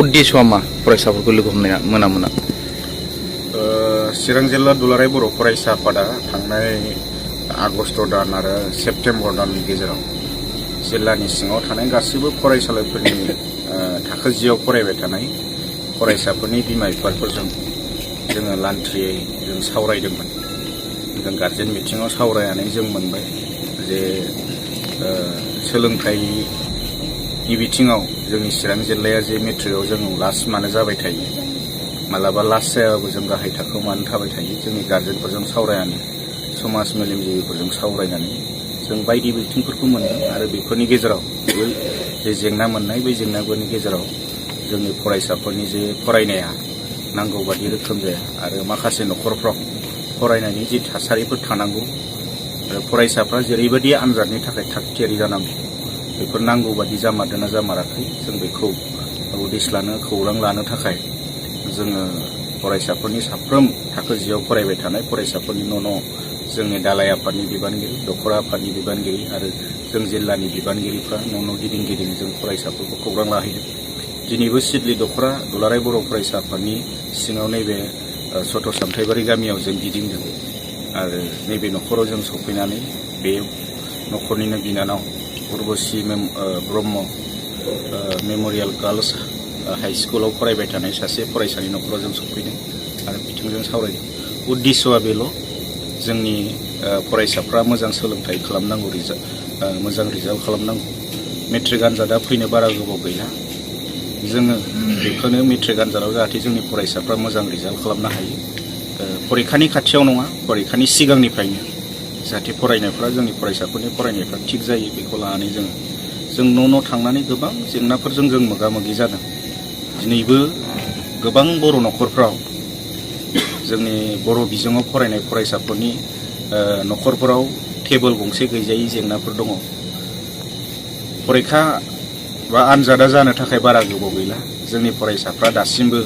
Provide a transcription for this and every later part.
उद्देश्यआ मा फरायसाफोरखौ लोगो हमनाया मोना चिरां जिल्ला दुलाराय बर' फरायसा आफादा थांनाय आगस्ट दान आरो सेप्तेम्बर दाननि गेजेराव जिल्लानि सिङाव थानाय गासैबो फरायसालिफोरनि थाखो 10आव फरायबाय थानाय फरायसाफोरनि बिमा बिफाफोरजों जोङो लान्थ्रियै जों सावरायदोंमोन। जों गार्जेन मिटिङाव सावरायनानै जों मोनबाय जे सोलोंथाइनि बिथिङाव जोंनि चिरां जिल्लाया जे मेट्रिकआव जों लास्ट मानो जाबाय थायो, मालाबा लास्ट जायाबाबो जों गाहाय थाखोआव मानो थाबाय थायो, जोंनि गार्जेनफोरजों सावरायनानै समाज मेलेमजिबिफोरजों सावरायनानै जों बायदि बिथिंफोरखौ मोनदों आरो बेफोरनि गेजेराव जे जेंना मोननाय बै जेंनाफोरनि गेजेराव जोंनि फरायसाफोरनि जे फरायनाया नांगौ बादि रोखोम जाया आरो माखासे न'खरफ्राव फरायनायनि जे थासारिफोर थानांगौ आरो फरायसाफ्रा जेरैबायदि आनजादनि थाखाय थागथियारि जानांगौ बेफोर नांगौ बादि जामारदोंना जामाराखै जों बेखौ उदिस लानो खौरां लानो थाखाय जोङो फरायसाफोरनि साफ्रोम थाखो 10आव फरायबाय थानाय फरायसाफोरनि न' जोंनि दालाय आफादनि बिबानगिरि, दखरा आफादनि बिबानगिरि आरो जों जिल्लानि बिबानगिरिफ्रा न' गिदिं जों फरायसाफोरखौ खौरां लाहैदों। दिनैबो सिडली दखरा दुलाराय बर' फरायसा आफादनि सिङाव नैबे सथ' सामथाइबारि गामियाव जों गिदिंदों आरो नैबे न'खराव जों सफैनानै बे न'खरनिनो बिनानाव Urvashi Brahma memorial girls high स्कुलाव फरायबाय थानाय सासे फरायसानि न'खराव जों सफैदों आरो बिथांजों सावरायदों। उद्देश्यआ बेल' जोंनि फरायसाफ्रा मोजां सोलोंथाइ खालामनांगौ, मोजां रिजाल्ट खालामनांगौ। मेट्रिक आनजादा फैनो बारा गोबाव गैला। जोङो बेखौनो मेट्रिक आनजादाव जाहाथे जोंनि फरायसाफ्रा मोजां रिजाल्ट खालामनो हायो, परिखानि खाथियाव नङा परिखानि सिगांनिफ्रायनो जाहाथे फरायनायफ्रा जोंनि फरायसाफोरनि फरायनायफ्रा थिग जायो बेखौ लानानै जों न' थांनानै गोबां जेंनाफोरजों जों मोगा मोगि जादों। दिनैबो गोबां बर' न'खरफ्राव जोंनि बर' बिजोङाव फरायनाय फरायसाफोरनि न'खरफोराव टेबोल गंसे गैजायै जेंनाफोर दङ। परिखा बा आनजादा जानो थाखाय बारा गोबाव गैला। जोंनि फरायसाफ्रा दासिमबो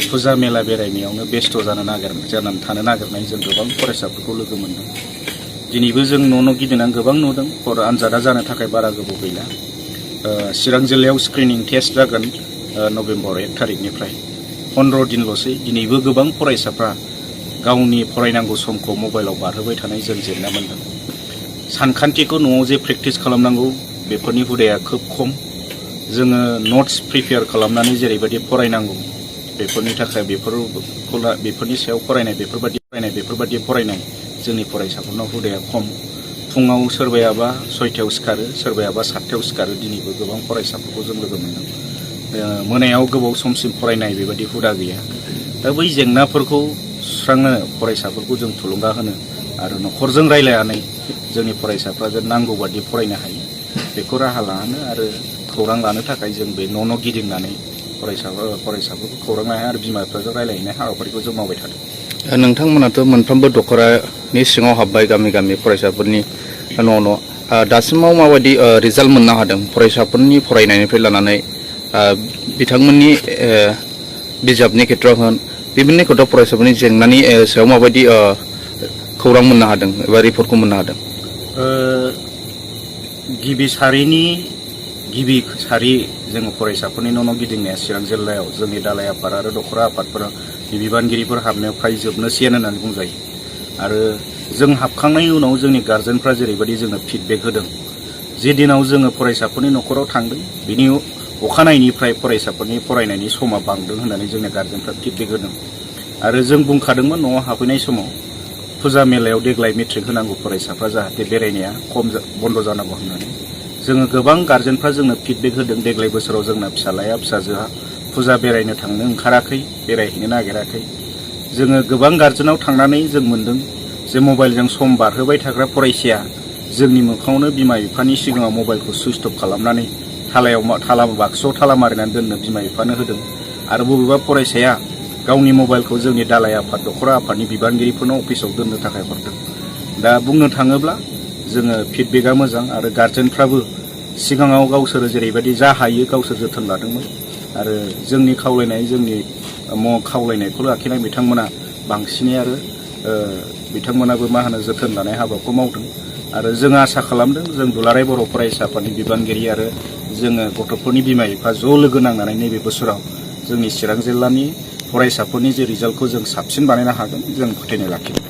फुजा मेला बेरायनायावनो बेस्थ' जानानै थानो नागिरनाय जों गोबां फरायसाफोरखौ लोगो मोनदों। दिनैबो जों न' गिदिंनानै गोबां नुदों आनजादा जानो थाखाय बारा गोबाव गैला। चिरां जिल्लायाव स्क्रिनिं टेस्ट जागोन नभेम्बर 1 थारिखनिफ्राय 15 दिनल'सै। दिनैबो गोबां फरायसाफ्रा गावनि फरायनांगौ समखौ मबाइलाव बारहोबाय थानाय जों जेंना मोनदों। सानखान्थिखौ न'आव जे प्रेक्टिस खालामनांगौ बेफोरनि हुदाया खोब खम। जोङो नट्स प्रिपेयार खालामनानै जेरैबायदि फरायनांगौ बेफोरनि थाखाय बेफोरनि सायाव बेफोरबायदि फरायनाय जोंनि फरायसाफोरनाव हुदाया खम। फुङाव सोरबायाबा 6टायाव सिखारो, सोरबायाबा 7टायाव सिखारो। दिनैबो गोबां फरायसाफोरखौ जों लोगो मोनदों। मोनायाव गोबाव समसिम फरायनाय बेबायदि हुदा गैया। दा बै जेंनाफोरखौ सुस्रांनो फरायसाफोरखौ जों थुलुंगा होनो आरो न'खरजों रायलायनानै जोंनि फरायसाफ्रा जे नांगौ बादि फरायनो हायो बेखौ राहा लानो आरो खौरां लानो थाखाय जों बे न' गिदिंनानै फरायसाफोरखौ खौरां लानो आरो बिमा बिफाजों रायलायहैनाय हाबाफारिखौ जों मावबाय थादों। नोंथांमोनाथ' मोनफ्रोमबो दखरानि सिङाव हाबबाय, गामि फरायसाफोरनि न' दासिमाव माबायदि रिजाल्ट मोननो हादों फरायसाफोरनि फरायनायनिफ्राय लानानै बिथांमोननि बिजाबनि खेथ्रआव होन बिभिन्न खेथ्रआव फरायसाफोरनि जेंनानि सायाव माबायदि खौरां मोननो हादों एबा रिपर्टखौ मोननो हादों? गिबि सारि जोङो फरायसाफोरनि न' गिदिंनाया चिरां जिल्लायाव जोंनि दालाय आफाद आरो दखरा आफादफोरा बिबानगिरिफोर हाबनायाव फ्राय जोबनोसैयानो होननानै बुंजायो। आरो जों हाबखांनायनि उनाव जोंनि गार्जेनफ्रा जेरैबायदि जोंनो फिडबेक होदों, जे दिनाव जोङो फरायसाफोरनि न'खराव थांदों बिनि अखानायनिफ्राय फरायसाफोरनि फरायनायनि समा बांदों होननानै जोंनि गार्जेनफ्रा फिडबेक होदों। आरो जों बुंखादोंमोन न'आव हाबफैनाय समाव फुजा मेलायाव देग्लाय मेट्रिक होनांगौ फरायसाफ्रा जाहाथे बेरायनाया बन्द' जानांगौ होननानै जोङो गोबां गार्जेनफ्रा जोंनो फिडबेक होदों। देग्लाय बोसोराव जोंना फिसाजोआ फुजा बेरायनो थांनो ओंखाराखै, बेरायहैनो नागिराखै। जोङो गोबां गार्जेनाव थांनानै जों मोनदों जे मबाइलजों सम बारहोबाय थाग्रा फरायसाया जोंनि मोखाङावनो बिमा बिफानि सिगाङाव मबाइलखौ सुइच अफ खालामनानै बाक्सुआव थाला मारिनानै दोननो बिमा बिफानो होदों। आरो बबेबा फरायसाया गावनि मबाइलखौ जोंनि दालाय आफाद दखरा आफादनि बिबानगिरिफोरनाव अफिसाव दोननो थाखाय हरदों। दा बुंनो थाङोब्ला जोङो फिडबेकआ मोजां आरो गार्जेनफ्राबो सिगाङाव गावसोरो जेरैबायदि जा हायो गावसोर जोथोन लादोंमोन आरो जोंनि खावलायनायखौ लाखिनाय बिथांमोना बांसिनै आरो बिथांमोनाबो जोथोन लानाय हाबाखौ मावदों। आरो जों आसा खालामदों जों दुलाराय बर' फरायसा आफादनि बिबानगिरि आरो जोङो गथ'फोरनि बिमा बिफा ज' लोगो नांनानै नैबे बोसोराव जोंनि चिरां जिल्लानि फरायसाफोरनि जे रिजाल्टखौ जों साबसिन बानायनो हागोन जों फोथायनाय लाखियो।